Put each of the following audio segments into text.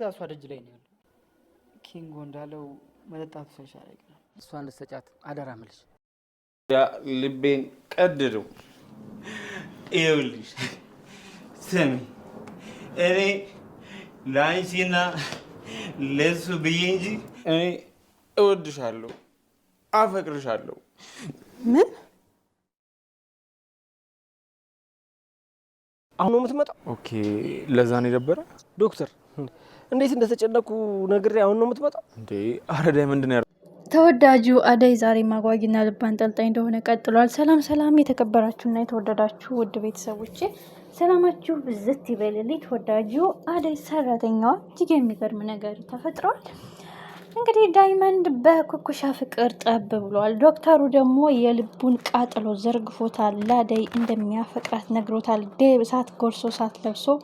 እሷ ደጅ ላይ ነው ያለው። ኪንጎ እንዳለው መጠጣቱ ሳይሻል አይቀርም። እሷን ልትሰጫት አደራ ምልሽ። ያ ልቤን ቀድደው። ይኸውልሽ ስሚ፣ እኔ ለአንቺና ለሱ ብዬ እንጂ እኔ እወድሻለሁ፣ አፈቅርሻለሁ። ምን? አሁን ነው የምትመጣው? ኦኬ፣ ለዛ ነው የደበረ ዶክተር እንዴት እንደተጨነኩ ነግሬ አሁን ነው የምትመጣው እንዴ? አረ ዳይመንድ ነው ተወዳጁ አደይ ዛሬ ማጓጊና ልብ አንጠልጣይ እንደሆነ ቀጥሏል። ሰላም ሰላም፣ የተከበራችሁና የተወደዳችሁ ውድ ቤተሰቦቼ ሰላማችሁ ብዝት ይበልልኝ። ተወዳጁ አደይ ሰራተኛዋ እጅግ የሚገርም ነገር ተፈጥሯል። እንግዲህ ዳይመንድ በኩኩሻ ፍቅር ጠብ ብሏል። ዶክተሩ ደግሞ የልቡን ቃጥሎ ዘርግፎታል። ለአደይ እንደሚያፈቅራት ነግሮታል። ዴብ እሳት ጎርሶ እሳት ለብሶ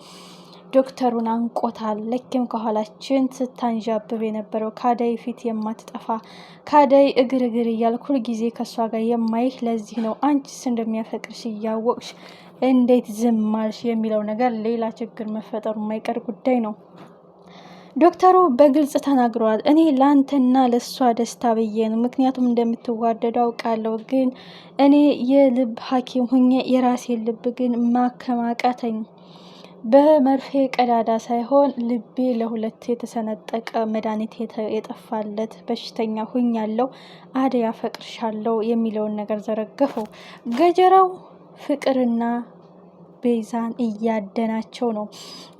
ዶክተሩን አንቆታል። ለኪም ከኋላችን ስታንዣብብ የነበረው ከአደይ ፊት የማትጠፋ ከአደይ እግር እግር እያልኩ ሁልጊዜ ከእሷ ጋር የማይህ ለዚህ ነው አንቺስ እንደሚያፈቅርሽ እያወቅሽ እንዴት ዝም አልሽ የሚለው ነገር ሌላ ችግር መፈጠሩ የማይቀር ጉዳይ ነው። ዶክተሩ በግልጽ ተናግረዋል። እኔ ለአንተና ለእሷ ደስታ ብዬ ነው፣ ምክንያቱም እንደምትዋደዱ አውቃለሁ። ግን እኔ የልብ ሐኪም ሁኜ የራሴን ልብ ግን ማከም አቃተኝ። በመርፌ ቀዳዳ ሳይሆን ልቤ ለሁለት የተሰነጠቀ መድኃኒት የጠፋለት በሽተኛ ሁኛለሁ። አደይ አፈቅርሻለሁ የሚለውን ነገር ዘረገፈው። ገጀራው ፍቅርና ቤዛን እያደናቸው ነው።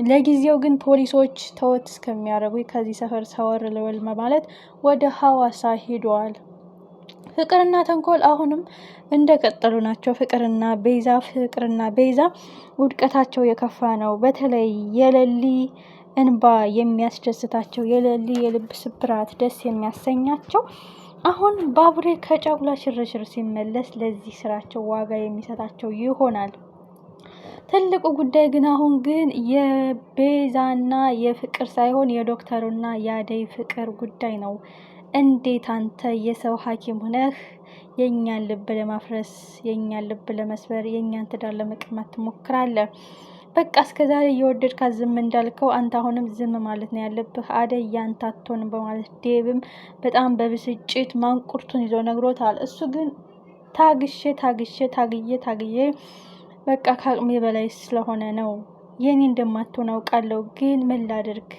ለጊዜው ግን ፖሊሶች ተወት እስከሚያደርጉ ከዚህ ሰፈር ሰወር ልበል ማለት ወደ ሐዋሳ ሄደዋል። ፍቅርና ተንኮል አሁንም እንደቀጠሉ ናቸው። ፍቅርና ቤዛ ውድቀታቸው የከፋ ነው። በተለይ የሌሊ እንባ የሚያስደስታቸው፣ የሌሊ የልብ ስብራት ደስ የሚያሰኛቸው አሁን ባቡሬ ከጫጉላ ሽርሽር ሲመለስ ለዚህ ስራቸው ዋጋ የሚሰጣቸው ይሆናል። ትልቁ ጉዳይ ግን አሁን ግን የቤዛና የፍቅር ሳይሆን የዶክተሩና የአደይ ፍቅር ጉዳይ ነው። እንዴት አንተ የሰው ሐኪም ሆነህ የኛን ልብ ለማፍረስ፣ የኛን ልብ ለመስበር፣ የኛን ትዳር ለመቀማት ትሞክራለህ? በቃ እስከዛሬ እየወደድካት ዝም እንዳልከው አንተ አሁንም ዝም ማለት ነው ያለብህ። አደይ ያንተ አትሆንም በማለት ዴብም በጣም በብስጭት ማንቁርቱን ይዞ ነግሮታል። እሱ ግን ታግዬ በቃ ከአቅሜ በላይ ስለሆነ ነው። የኔ እንደማትሆን አውቃለሁ፣ ግን ምን ላድርግ?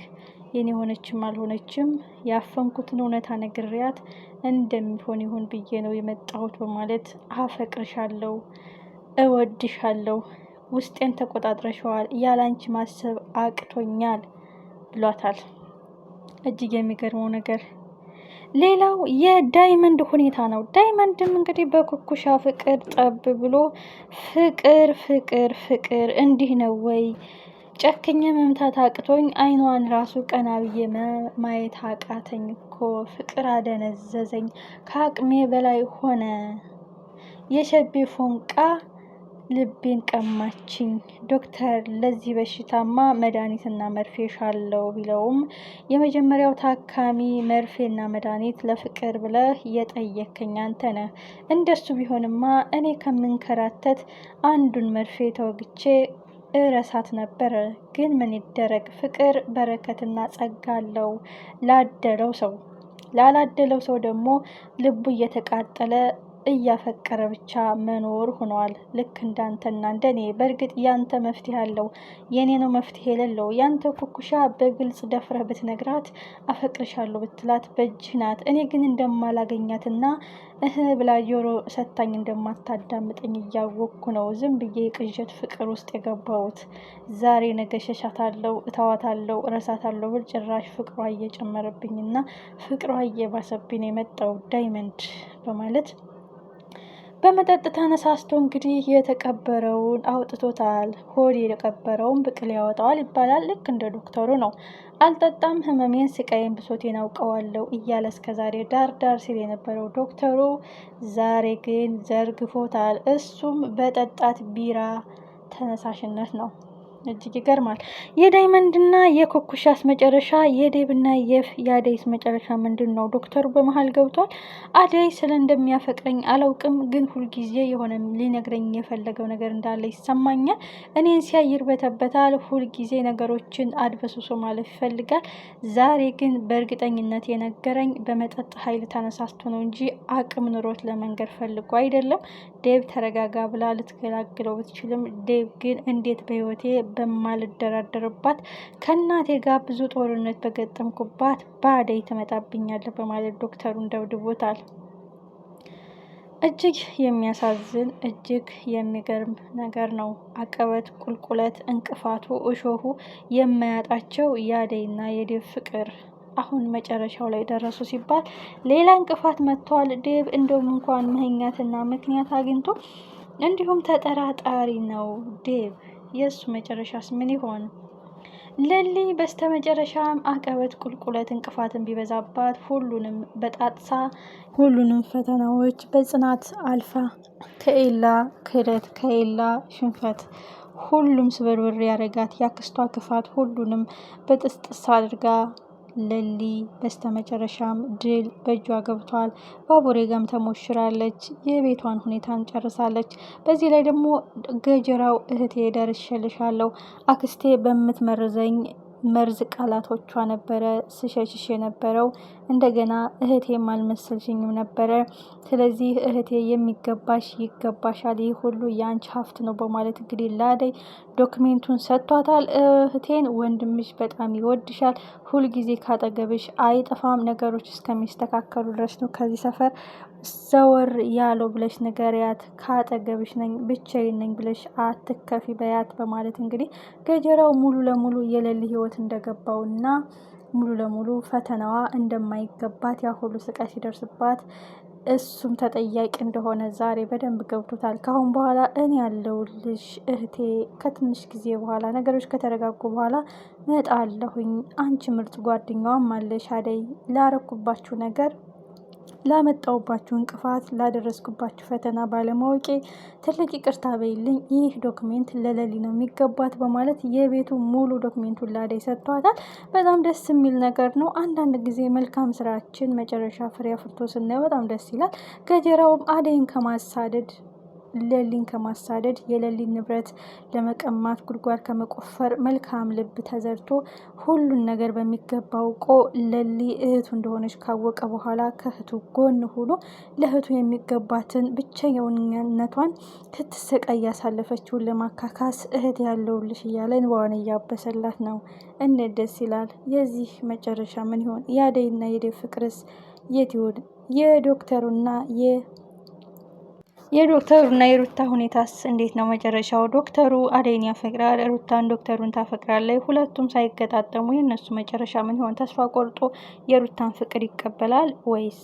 የኔ ሆነችም አልሆነችም ያፈንኩትን እውነታ ነግሬያት እንደሚሆን ይሁን ብዬ ነው የመጣሁት በማለት አፈቅርሻለሁ፣ እወድሻለሁ፣ ውስጤን ተቆጣጥረሸዋል፣ ያላንቺ ማሰብ አቅቶኛል ብሏታል። እጅግ የሚገርመው ነገር ሌላው የዳይመንድ ሁኔታ ነው። ዳይመንድም እንግዲህ በኩኩሻ ፍቅር ጠብ ብሎ ፍቅር እንዲህ ነው ወይ? ጨክኜ መምታት አቅቶኝ አይኗን ራሱ ቀና ብዬ ማየት አቃተኝ እኮ። ፍቅር አደነዘዘኝ፣ ከአቅሜ በላይ ሆነ። የሸቤ ፎንቃ ልቤን ቀማችኝ። ዶክተር ለዚህ በሽታማ መድኃኒትና መርፌ ሻለው ቢለውም የመጀመሪያው ታካሚ መርፌና መድኃኒት ለፍቅር ብለህ የጠየከኝ አንተ ነህ። እንደሱ ቢሆንማ እኔ ከምንከራተት አንዱን መርፌ ተወግቼ እረሳት ነበረ። ግን ምን ይደረግ፣ ፍቅር በረከትና ጸጋ አለው ላደለው ሰው። ላላደለው ሰው ደግሞ ልቡ እየተቃጠለ እያፈቀረ ብቻ መኖር ሆኗል። ልክ እንዳንተና እንደኔ። በእርግጥ ያንተ መፍትሄ አለው፣ የኔ ነው መፍትሄ የሌለው። ያንተ ኩኩሻ በግልጽ ደፍረህ ብትነግራት አፈቅርሻለሁ ብትላት በእጅህ ናት። እኔ ግን እንደማላገኛትና ብላ ጆሮ ሰታኝ እንደማታዳምጠኝ እያወቅኩ ነው ዝም ብዬ ቅዠት ፍቅር ውስጥ የገባሁት። ዛሬ ነገ ሸሻታለሁ፣ እተዋታለሁ፣ እረሳታለሁ ብል ጭራሽ ፍቅሯ እየጨመረብኝና ፍቅሯ እየባሰብኝ ነው የመጣው ዳይመንድ በማለት በመጠጥ ተነሳስቶ እንግዲህ የተቀበረውን አውጥቶታል። ሆድ የተቀበረውን ብቅል ያወጣዋል ይባላል። ልክ እንደ ዶክተሩ ነው። አልጠጣም፣ ህመሜን፣ ስቃይን፣ ብሶቴን አውቀዋለሁ እያለ እስከዛሬ ዳር ሲል የነበረው ዶክተሩ ዛሬ ግን ዘርግፎታል። እሱም በጠጣት ቢራ ተነሳሽነት ነው። እጅግ ይገርማል። የዳይመንድና የኩኩሻስ መጨረሻ፣ የዴብና የአደይስ መጨረሻ ምንድን ነው? ዶክተሩ በመሀል ገብቷል። አደይ ስለ እንደሚያፈቅረኝ አላውቅም፣ ግን ሁልጊዜ የሆነ ሊነግረኝ የፈለገው ነገር እንዳለ ይሰማኛል። እኔን ሲያይ ይርበተበታል። ሁልጊዜ ነገሮችን አድበስብሶ ማለፍ ይፈልጋል። ዛሬ ግን በእርግጠኝነት የነገረኝ በመጠጥ ኃይል ተነሳስቶ ነው እንጂ አቅም ኑሮት ለመንገድ ፈልጎ አይደለም። ዴብ ተረጋጋ ብላ ልትገላግለው ብትችልም ዴብ ግን እንዴት በህይወቴ በማልደራደርባት ከእናቴ ጋር ብዙ ጦርነት በገጠምኩባት በአደይ ትመጣብኛለህ በማለት ዶክተሩን ደብድቦታል። እጅግ የሚያሳዝን እጅግ የሚገርም ነገር ነው። አቀበት፣ ቁልቁለት፣ እንቅፋቱ፣ እሾሁ የማያጣቸው የአደይና የዴብ ፍቅር አሁን መጨረሻው ላይ ደረሱ ሲባል ሌላ እንቅፋት መጥቷል። ዴብ እንደውም እንኳን ምህኛትና ምክንያት አግኝቶ እንዲሁም ተጠራጣሪ ነው ዴብ። የእሱ መጨረሻስ ምን ይሆን? ለሊ በስተመጨረሻም አቀበት፣ ቁልቁለት፣ እንቅፋትን ቢበዛባት ሁሉንም በጣጥሳ ሁሉንም ፈተናዎች በጽናት አልፋ ከኤላ ክህደት ከኤላ ሽንፈት ሁሉም ስብርብር ያደረጋት ያክስቷ ክፋት ሁሉንም በጥስጥስ አድርጋ ለሊ በስተመጨረሻም ድል በእጇ ገብቷል። ባቡሬ ጋም ተሞሽራለች። የቤቷን ሁኔታን ጨርሳለች። በዚህ ላይ ደግሞ ገጀራው እህቴ ደርሼልሻለሁ፣ አክስቴ በምትመርዘኝ መርዝ ቃላቶቿ ነበረ ስሸሽሽ የነበረው። እንደገና እህቴም አልመሰልሽኝም ነበረ። ስለዚህ እህቴ የሚገባሽ ይገባሻል፣ ይህ ሁሉ የአንቺ ሀብት ነው በማለት እንግዲህ ለአደይ ዶክሜንቱን ሰጥቷታል። እህቴን ወንድምሽ በጣም ይወድሻል፣ ሁልጊዜ ካጠገብሽ አይጠፋም፣ ነገሮች እስከሚስተካከሉ ድረስ ነው ከዚህ ሰፈር ዘወር ያለው ብለሽ ንገሪያት፣ ካጠገብሽ ነኝ፣ ብቻዬን ነኝ ብለሽ አትከፊ በያት በማለት እንግዲህ ገጀራው ሙሉ ለሙሉ የሌሊ ህይወት እንደገባውና ሙሉ ለሙሉ ፈተናዋ እንደማይገባት ያ ሁሉ ስቃይ ሲደርስባት እሱም ተጠያቂ እንደሆነ ዛሬ በደንብ ገብቶታል። ካሁን በኋላ እኔ ያለሁልሽ እህቴ፣ ከትንሽ ጊዜ በኋላ ነገሮች ከተረጋጉ በኋላ መጣለሁኝ፣ አንቺ ምርጥ ጓደኛዋም አለሽ አደይ፣ ላረኩባችሁ ነገር ላመጣውባችሁ እንቅፋት ላደረስኩባችሁ ፈተና ባለማወቄ ትልቅ ይቅርታ በይልኝ፣ ይህ ዶክሜንት ለሌሊ ነው የሚገባት በማለት የቤቱ ሙሉ ዶክሜንቱን ለአደይ ሰጥቷታል። በጣም ደስ የሚል ነገር ነው። አንዳንድ ጊዜ መልካም ስራችን መጨረሻ ፍሬ አፍርቶ ስናየው በጣም ደስ ይላል። ገጀራውም አደይን ከማሳደድ ሌሊን ከማሳደድ የሌሊን ንብረት ለመቀማት ጉድጓድ ከመቆፈር መልካም ልብ ተዘርቶ ሁሉን ነገር በሚገባ አውቆ ሌሊ እህቱ እንደሆነች ካወቀ በኋላ ከእህቱ ጎን ሆኖ ለእህቱ የሚገባትን ብቸኛነቷን ክትሰቃይ ያሳለፈችውን ለማካካስ እህት ያለውልሽ እያለ እንባዋን እያበሰላት ነው። እንዴት ደስ ይላል! የዚህ መጨረሻ ምን ይሆን? የአደይና የዴብ ፍቅርስ የት ይሆን? የዶክተሩና የሩታ ሁኔታስ እንዴት ነው መጨረሻው? ዶክተሩ አደይን ያፈቅራል፣ ሩታን ዶክተሩን ታፈቅራለች። ሁለቱም ሳይገጣጠሙ የእነሱ መጨረሻ ምን ይሆን? ተስፋ ቆርጦ የሩታን ፍቅር ይቀበላል ወይስ